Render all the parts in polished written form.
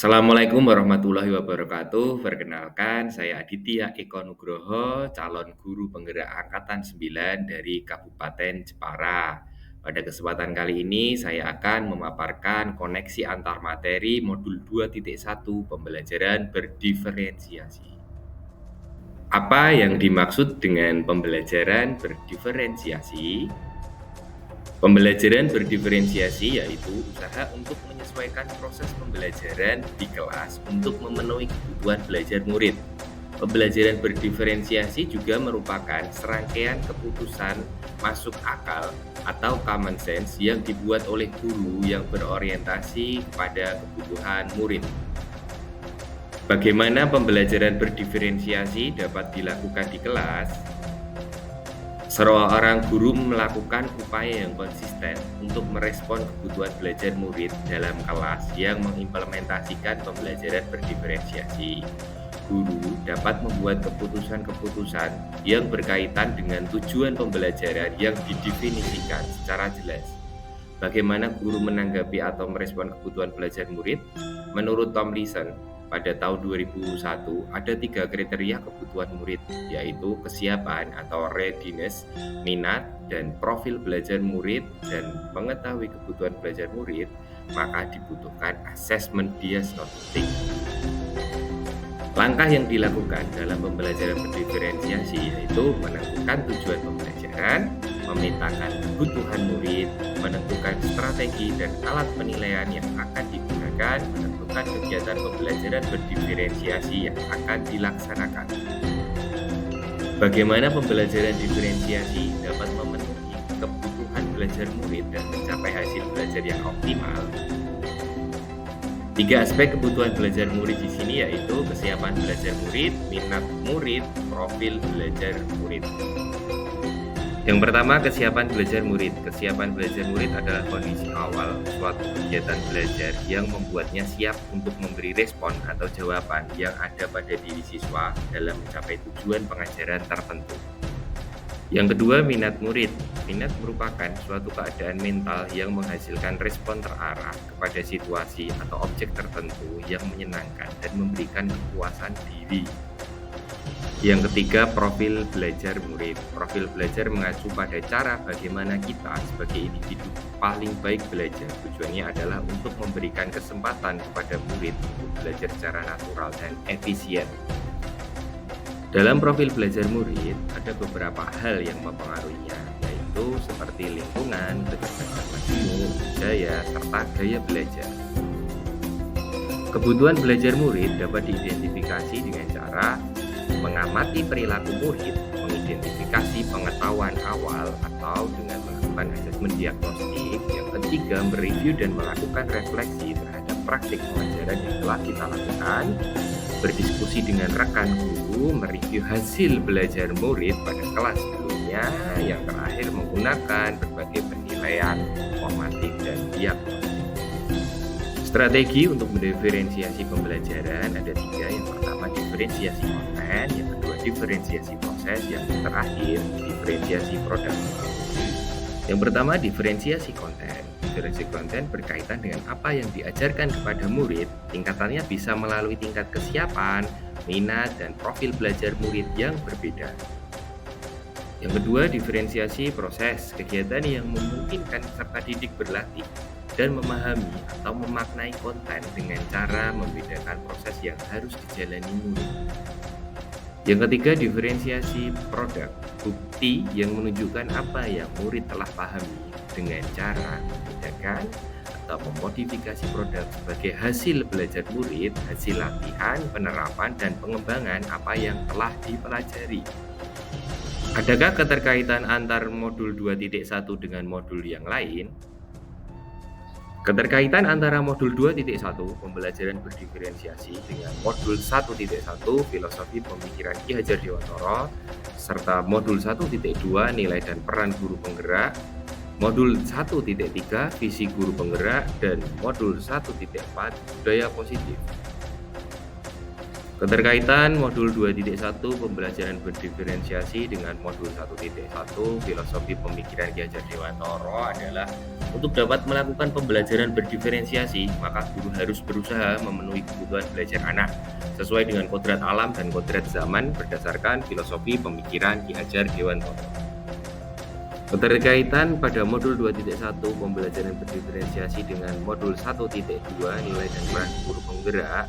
Assalamualaikum warahmatullahi wabarakatuh. Perkenalkan, saya Aditya Eko Nugroho, calon guru penggerak angkatan 9 dari Kabupaten Jepara. Pada kesempatan kali ini, saya akan memaparkan koneksi antar materi modul 2.1 pembelajaran berdiferensiasi. Apa yang dimaksud dengan pembelajaran berdiferensiasi? Pembelajaran berdiferensiasi yaitu usaha untuk menyesuaikan proses pembelajaran di kelas untuk memenuhi kebutuhan belajar murid. Pembelajaran berdiferensiasi juga merupakan serangkaian keputusan masuk akal atau common sense yang dibuat oleh guru yang berorientasi kepada kebutuhan murid. Bagaimana pembelajaran berdiferensiasi dapat dilakukan di kelas? Seorang guru melakukan upaya yang konsisten untuk merespon kebutuhan belajar murid dalam kelas yang mengimplementasikan pembelajaran berdiferensiasi. Guru dapat membuat keputusan-keputusan yang berkaitan dengan tujuan pembelajaran yang didefinisikan secara jelas. Bagaimana guru menanggapi atau merespon kebutuhan belajar murid? Menurut Tomlinson, pada tahun 2001 ada 3 kriteria kebutuhan murid, yaitu kesiapan atau readiness, minat, dan profil belajar murid, dan mengetahui kebutuhan belajar murid, maka dibutuhkan assessment diagnostic. Langkah yang dilakukan dalam pembelajaran berdiferensiasi yaitu menentukan tujuan pembelajaran, memetakan kebutuhan murid, menentukan strategi dan alat penilaian yang akan digunakan, menentukan kegiatan pembelajaran berdiferensiasi yang akan dilaksanakan. Bagaimana pembelajaran diferensiasi dapat memenuhi kebutuhan belajar murid dan mencapai hasil belajar yang optimal? 3 aspek kebutuhan belajar murid di sini yaitu kesiapan belajar murid, minat murid, profil belajar murid. Yang pertama, kesiapan belajar murid. Kesiapan belajar murid adalah kondisi awal suatu kegiatan belajar yang membuatnya siap untuk memberi respon atau jawaban yang ada pada diri siswa dalam mencapai tujuan pengajaran tertentu. Yang kedua, minat murid. Minat merupakan suatu keadaan mental yang menghasilkan respon terarah kepada situasi atau objek tertentu yang menyenangkan dan memberikan kepuasan diri. Yang ketiga, profil belajar murid. Profil belajar mengacu pada cara bagaimana kita sebagai individu paling baik belajar. Tujuannya adalah untuk memberikan kesempatan kepada murid untuk belajar secara natural dan efisien. Dalam profil belajar murid, ada beberapa hal yang mempengaruhinya, yaitu seperti lingkungan, kecerdasan majmuk, budaya, serta gaya belajar. Kebutuhan belajar murid dapat diidentifikasi dengan cara mengamati perilaku murid, mengidentifikasi pengetahuan awal, atau dengan melakukan asesmen diagnostik. Yang ketiga, mereview dan melakukan refleksi terhadap praktik pengajaran yang telah kita lakukan, berdiskusi dengan rekan guru, mereview hasil belajar murid pada kelas sebelumnya, yang terakhir menggunakan berbagai penilaian formatif dan diagnostik. Strategi untuk mendiferensiasi pembelajaran ada 3. Yang pertama, diferensiasi konten, yang kedua, diferensiasi proses, yang terakhir, diferensiasi produk. Yang pertama, diferensiasi konten. Diferensiasi konten berkaitan dengan apa yang diajarkan kepada murid. Tingkatannya bisa melalui tingkat kesiapan, minat, dan profil belajar murid yang berbeda. Yang kedua, diferensiasi proses. Kegiatan yang memungkinkan peserta didik berlatih dan memahami atau memaknai konten dengan cara membedakan proses yang harus dijalani murid. Yang ketiga, diferensiasi produk. Bukti yang menunjukkan apa yang murid telah pahami dengan cara membedakan atau memodifikasi produk sebagai hasil belajar murid, hasil latihan, penerapan, dan pengembangan apa yang telah dipelajari. Adakah keterkaitan antar modul 2.1 dengan modul yang lain? Keterkaitan antara modul 2.1 pembelajaran berdiferensiasi dengan modul 1.1 filosofi pemikiran Ki Hajar Dewantara serta modul 1.2 nilai dan peran guru penggerak, modul 1.3 visi guru penggerak, dan modul 1.4 budaya positif. Keterkaitan modul 2.1 pembelajaran berdiferensiasi dengan modul 1.1 filosofi pemikiran Ki Hajar Dewantara adalah untuk dapat melakukan pembelajaran berdiferensiasi, maka guru harus berusaha memenuhi kebutuhan belajar anak sesuai dengan kodrat alam dan kodrat zaman berdasarkan filosofi pemikiran Ki Hajar Dewantara. Keterkaitan pada modul 2.1 pembelajaran berdiferensiasi dengan modul 1.2 nilai dan peran guru penggerak.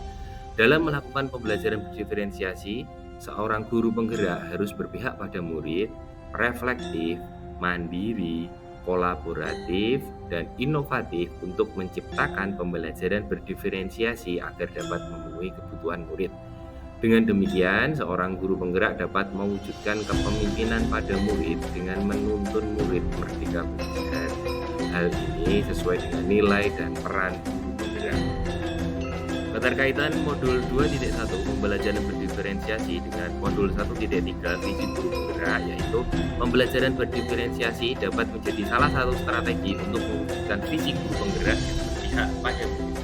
Dalam melakukan pembelajaran berdiferensiasi, seorang guru penggerak harus berpihak pada murid, reflektif, mandiri, kolaboratif, dan inovatif untuk menciptakan pembelajaran berdiferensiasi agar dapat memenuhi kebutuhan murid. Dengan demikian, seorang guru penggerak dapat mewujudkan kepemimpinan pada murid dengan menuntun murid merdeka belajar. Hal ini sesuai dengan nilai dan peran guru penggerak. Keterkaitan modul 2.1 pembelajaran berdiferensiasi dengan modul 1.3 visi guru penggerak, yaitu pembelajaran berdiferensiasi dapat menjadi salah satu strategi untuk mewujudkan visi guru penggerak yang berpihak pada murid.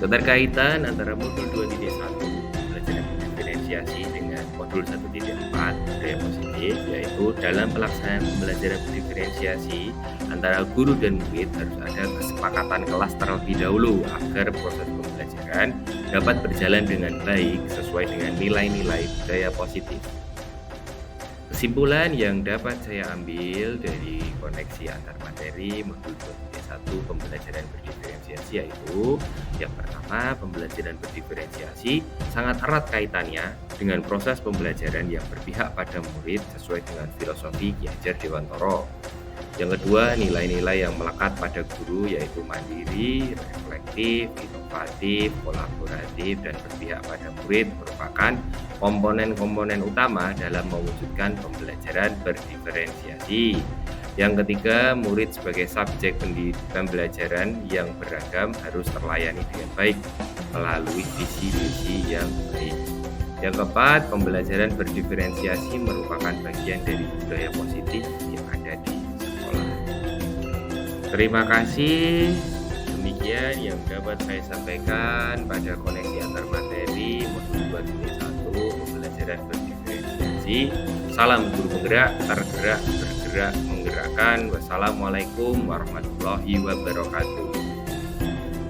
Keterkaitan antara modul 2.1 pembelajaran berdiferensiasi dengan modul 1.4 budaya positif, yaitu dalam pelaksanaan pembelajaran berdiferensiasi antara guru dan murid harus ada kesepakatan kelas terlebih dahulu agar proses pembelajaran dapat berjalan dengan baik sesuai dengan nilai-nilai budaya positif. Kesimpulan yang dapat saya ambil dari koneksi antar materi modul 2.1 pembelajaran berdiferensiasi yaitu yang pertama, pembelajaran berdiferensiasi sangat erat kaitannya dengan proses pembelajaran yang berpihak pada murid sesuai dengan filosofi Ki Hajar Dewantara. Yang kedua, nilai-nilai yang melekat pada guru yaitu mandiri, reflektif, inovatif, kolaboratif, dan berpihak pada murid merupakan komponen-komponen utama dalam mewujudkan pembelajaran berdiferensiasi. Yang ketiga, murid sebagai subjek pembelajaran yang beragam harus terlayani dengan baik melalui visi-visi yang baik. Yang keempat, pembelajaran berdiferensiasi merupakan bagian dari budaya positif yang ada di sekolah. Terima kasih. Demikian yang dapat saya sampaikan pada koneksi antar materi modul 2.1 pembelajaran berdiferensiasi. Salam guru penggerak, tergerak, bergerak, menggerakkan. Wassalamualaikum warahmatullahi wabarakatuh.